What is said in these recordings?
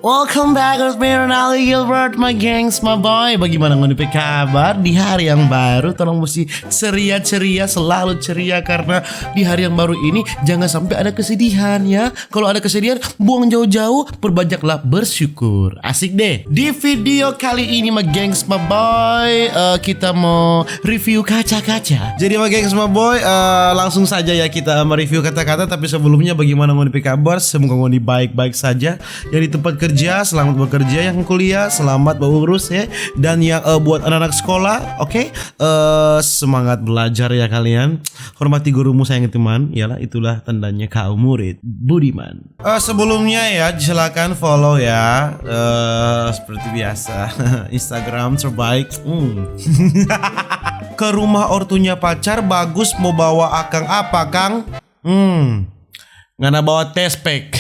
Welcome back with me Ronaldo Gilbert, my gangs, my boy. Bagaimana menurut kabar di hari yang baru? Tolong mesti ceria-ceria, selalu ceria. Karena di hari yang baru ini jangan sampai ada kesedihan ya. Kalau ada kesedihan, buang jauh-jauh, perbanyaklah bersyukur. Asik deh. Di video kali ini my gangs, my boy, kita mau review kaca-kaca. Jadi my gangs, my boy, langsung saja ya kita mereview kata-kata. Tapi sebelumnya bagaimana menurut kabar? Semoga ngoni baik-baik saja. Yang di tempat kerja, selamat bekerja. Yang kuliah, selamat berurus ya. Dan yang buat anak-anak sekolah, oke, semangat belajar ya kalian. Hormati gurumu sayang teman. Yalah, itulah tandanya kau murid budiman. Sebelumnya ya silakan follow ya, seperti biasa Instagram terbaik. Ke rumah ortunya pacar bagus, mau bawa akang apa kang? Ngana bawa tespek.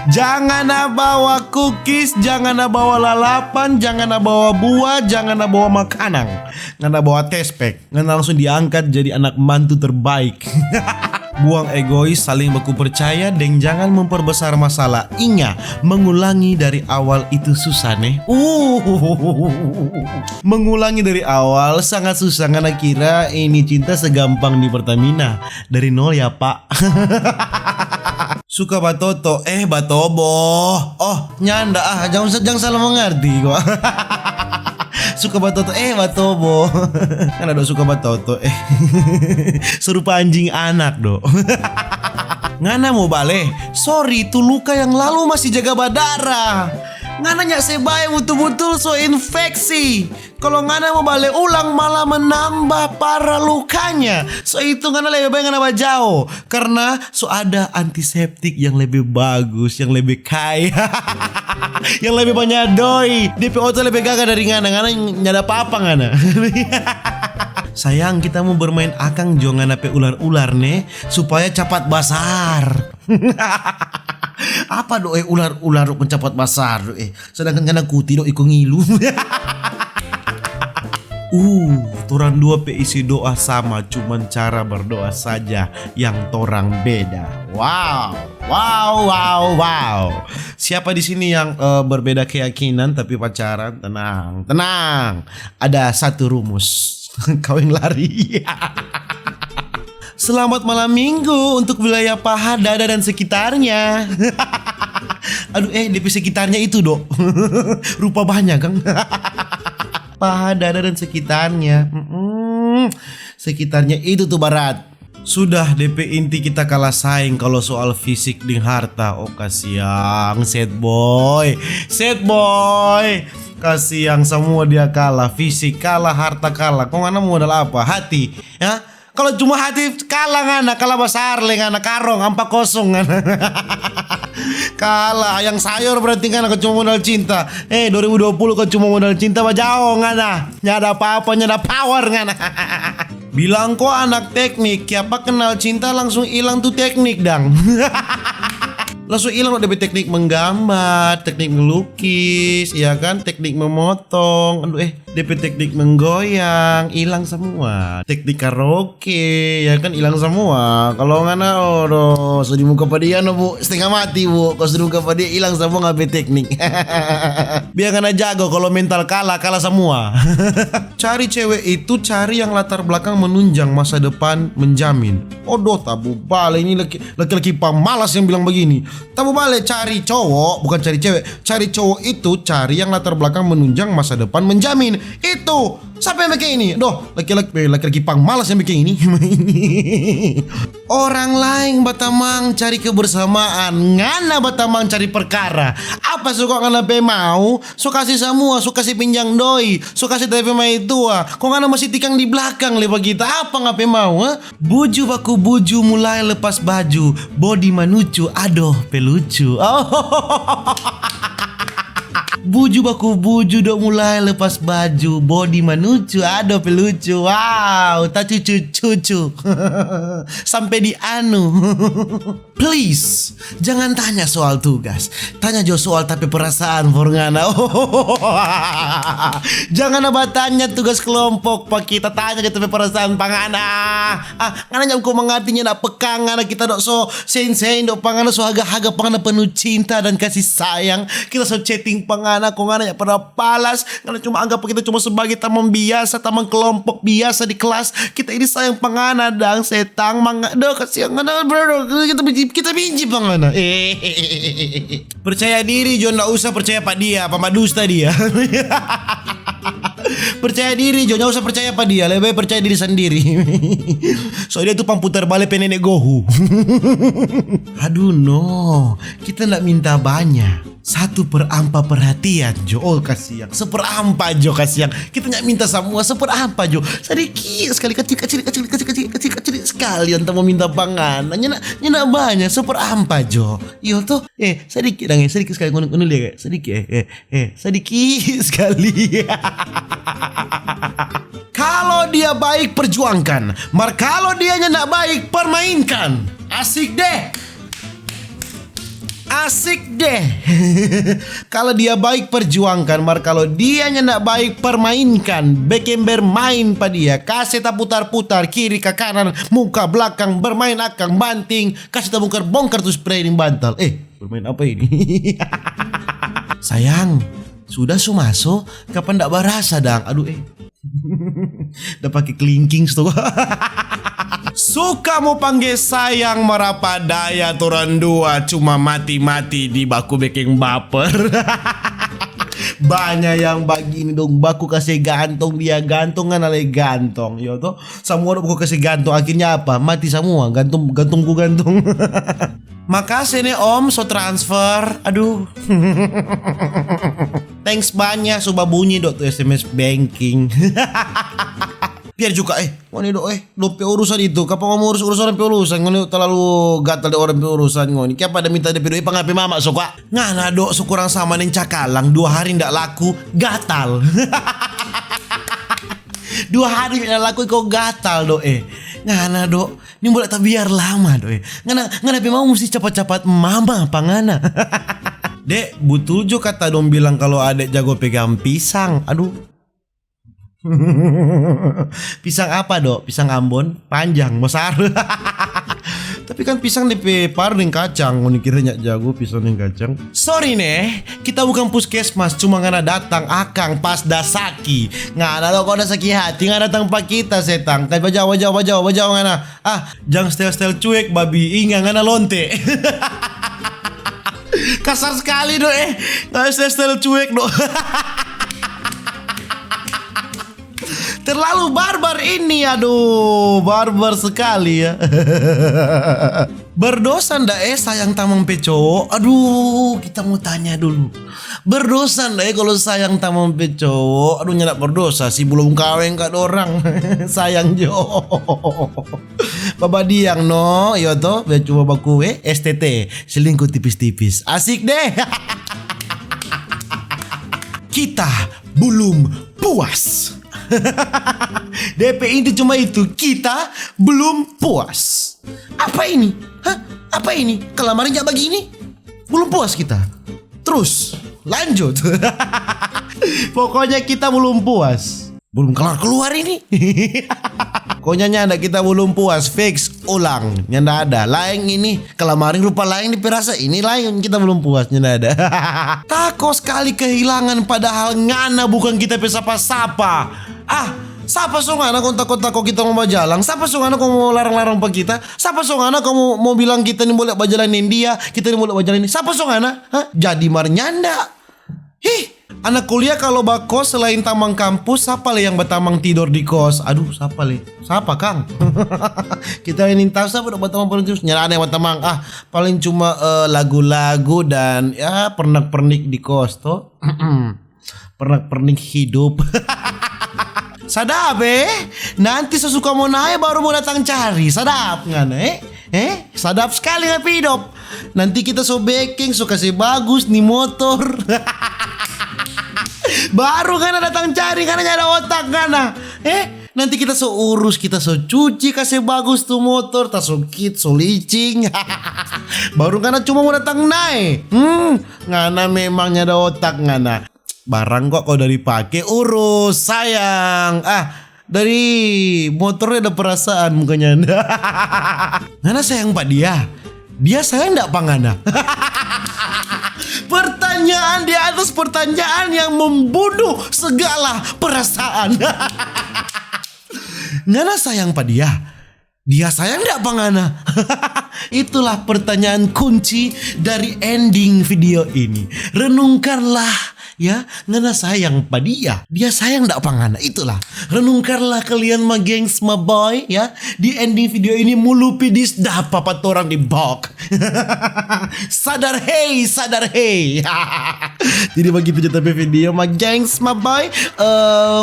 Jangan bawa cookies, jangan bawa lalapan, jangan bawa buah, jangan bawa makanan. Ngana bawa tespek, ngana langsung diangkat jadi anak mantu terbaik. Buang egois, saling baku percaya, dan jangan memperbesar masalah. Ingat, mengulangi dari awal itu susah nih. Mengulangi dari awal sangat susah. Karena kira ini cinta segampang di Pertamina. Dari nol ya pak. Suka batoto, batobo. Oh nyanda jangan salah mengerti kok. Suka batoto, batobo. Kan ada suka batoto, serupa anjing anak do. Ngana mau balik. Sorry, itu luka yang lalu masih jaga badara. Ngana nyak sebaya betul-betul so infeksi. Kalau ngana mau balik ulang malah menambah parah lukanya. So itu ngana lebih baik ngana jauh. Karena so ada antiseptik yang lebih bagus, yang lebih kaya, yang lebih banyak doi. DPO tuh lebih gagah dari ngana. Ngana nyada apa-apa ngana. Sayang, kita mau bermain akang jangan ape ular-ular nih supaya cepat basar. Apa doe ular-ular mencapat basar sedangkan kena kuti do iku ngilu. Torang dua isi doa sama, cuman cara berdoa saja yang torang beda. Wow. Siapa di sini yang berbeda keyakinan tapi pacaran? Tenang. Ada satu rumus. Kau yang lari. Selamat malam minggu untuk wilayah paha, dada dan sekitarnya. Aduh DP sekitarnya itu dok. Rupa banyak kan. Paha, dada dan sekitarnya. Sekitarnya itu tuh barat. Sudah DP inti kita kalah saing kalau soal fisik dan harta. Oh kasihan sad boy. Kasihan semua dia kalah. Fisik kalah, harta kalah. Kok ngana modal apa? Hati ya. Kalau cuma hati kalah ngana, kalah besar ngana karong 4-0 ngana. Kalah yang sayur berarti ngana ke cuma modal cinta. 2020 ke cuma modal cinta jauh ngana. Nyada apa-apa, nyada power ngana. Bilang kok anak teknik, siapa kenal cinta langsung hilang tuh teknik dang. Langsung hilang loh DP teknik menggambar, teknik melukis, ya kan, teknik memotong. DP teknik menggoyang, hilang semua. Teknik karaoke, ya kan, hilang semua. Kalau ngana sudah muka pada bu, setengah mati bu. Kalau sudah muka pada hilang semua ngapain teknik. Biar ngana jago, kalau mental kalah semua. Cari cewek itu cari yang latar belakang menunjang, masa depan menjamin. Tabu balik ini laki-laki pamalas yang bilang begini. Tabu balik cari cowok, bukan cari cewek. Cari cowok itu cari yang latar belakang menunjang, masa depan menjamin. Itu siapa yang bikin ini? Laki-laki pamalas yang bikin ini. Orang lain batamang cari kebersamaan, ngana batamang cari perkara. Apa suka ngana pe mau? So kasih semua, so kasih pinjang doi, so kasih TV mai tua. Kok ngana masih tikang di belakang lepa kita? Apa ngape mau? Buju baku buju mulai lepas baju, body manucu, aduh pelucu. Buju baku buju dok mulai lepas baju. Body manucu aduh pelucu. Wow, tak cucu-cucu. Sampai di anu. Please, jangan tanya soal tugas. Tanya jo soal tapi perasaan Forngana. Jangan abah tanya tugas kelompok pak kita tanya aja tapi perasaan pangana. Ngana nyamku mengartinya nak pekang ngana kita dok so sen-sen dok pangana so haga-haga pangana penuh cinta dan kasih sayang. Kita so chatting pangana kok ngana ya pada palas. Ngana cuma anggap kita cuma sebagai taman biasa, taman kelompok biasa di kelas. Kita ini sayang pangana dang setang manga dok kasih ngana bro kita binji pangana. Percaya diri Jo, nggak usah percaya pak dia, pak madusta dia. Percaya diri Jo, nggak usah percaya pak dia, lebih percaya diri sendiri. Soalnya itu pamputar balik penenek gohu. Aduh no, kita nggak minta banyak. 1/4 perhatian Jo, oh kasihan. 1/4 Jo kasihan. Kita nggak minta semua 1/4 Jo. Sedikit sekali kecil sekali. Anta mau minta pangan. Nyana banyak 1/4 Jo. Iyo tuh, sedikit dong, sedikit sekali ngono lihat sedikit, sedikit sekali. Kalau dia baik perjuangkan, kalau dia nggak baik permainkan. Asik deh. Asik deh. Kalau dia baik perjuangkan, kalau dia nggak baik permainkan. Bikin bermain pa dia. Kasih tak putar-putar kiri ke kanan, muka belakang, bermain akang banting. Kasih tak bongkar tuh spray bantal. Bermain apa ini? Sayang, sudah sumaso, kapan ndak berasa dang? Aduh udah pakai kelingking tuh. Suka mau panggil sayang merapadaya turun dua cuma mati-mati di baku bikin baper. Banyak yang begini dong, baku kasih gantong dia gantung kan alay gantong. Yo tuh semua baku kasih gantung akhirnya apa? Mati semua gantungku gantung. Makasih nih om so transfer. Aduh. Thanks banyak sudah bunyi dok tuh SMS banking. Biar juga ngoni dok dope urusan itu kapan ngomong urusan urusan ngoni terlalu gatal deh orang urusan ngoni kiapa ada minta DP doi pangapi mama suka ngana dok sukurang sama ning cakalang 2 hari ndak laku gatal. 2 hari ndak laku kok gatal dok ngana dok ini boleh tak biar lama dok ngana mau mesti cepat-cepat mama pangana. Dek butuh juga kata dong bilang kalau adek jago pegang pisang. Aduh. Pisang apa dok? Pisang Ambon panjang besar. Tapi kan pisang dipepar dengan kacang. Ini kiranya jago pisang dengan kacang. Sorry nih, kita bukan puskesmas, cuma ngana datang akang pas dasaki. Ngana lo kok dasaki hati ngana datang pak kita setang. Tapi wajah ngana. Jangan stel cuek babi inga ngana lonte. Kasar sekali dok nggak stel cuek dok. Terlalu barbar ini, aduh, barbar sekali ya. Berdosa ndak sayang tamang peco? Aduh, kita mau tanya dulu. Berdosa ndak kalau sayang tamang peco? Aduh, nyak berdosa sih belum kawin kat orang. Sayang jo. Baba diang no, yo to, biar coba baku STT, selingkuh tipis-tipis. Asik deh. Kita belum puas. DP itu cuma itu, kita belum puas. Apa ini? Apa ini? Kelamarnya begini? Belum puas kita. Terus lanjut. Pokoknya kita belum puas. Belum keluar ini. Pokoknya nyanda kita belum puas. Fix ulang. Nyanda ada. Lain ini kelamarin rupa lain dipirasa ini lain kita belum puas. Nyanda ada. Takut sekali kehilangan padahal ngana bukan kita pesapa-sapa. Siapa songana kau takut kita mau jalan? Siapa songana kau mau larang-larang pak kita? Siapa songana kau mau bilang kita ini boleh bajalanin dia, kita ini boleh bajalanin? Siapa songana? Jadi marnyanda. Anak kuliah kalau bakos selain tamang kampus, siapa le yang bertamang tidur di kos? Aduh, siapa le? Siapa Kang? Kita ini tahu siapa udah bertamang terus nyala yang bertamang. Paling cuma lagu-lagu dan ya pernak-pernik di kos toh. Pernak-pernik hidup. Sadap nanti sesuka mau naik baru mau datang cari. Sadap nggak sadap sekali ngapi hidup. Nanti kita so baking so kasih bagus nih motor. Baru Ngana datang cari karena ada otak Ngana. Nanti kita so urus, kita so cuci, kasih bagus tuh motor, tak so kit, so licing. Baru Ngana cuma mau datang naik. Ngana memangnya ada otak Ngana. Barang kok kau dari pakai urus sayang. Dari motornya ada perasaan mukanya. Ngana sayang pak dia sayang enggak pak Ngana? Pertanyaan di atas pertanyaan yang membunuh segala perasaan. Ngana sayang pak dia sayang enggak pak Ngana? Itulah pertanyaan kunci dari ending video ini. Renungkanlah ya, Ngana sayang pak dia sayang enggak pak Ngana? Itulah, renungkanlah kalian ma gengs ma boy ya. Di ending video ini mulupidis dah papat orang di bok. Sadar hey. Jadi begitu aja tapi video ma gengs ma boy.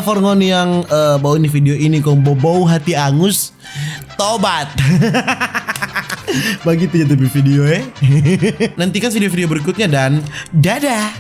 For ngon yang bawa ini video ini kong bau hati angus, tobat. Begitu aja tapi video Nantikan video-video berikutnya dan dadah.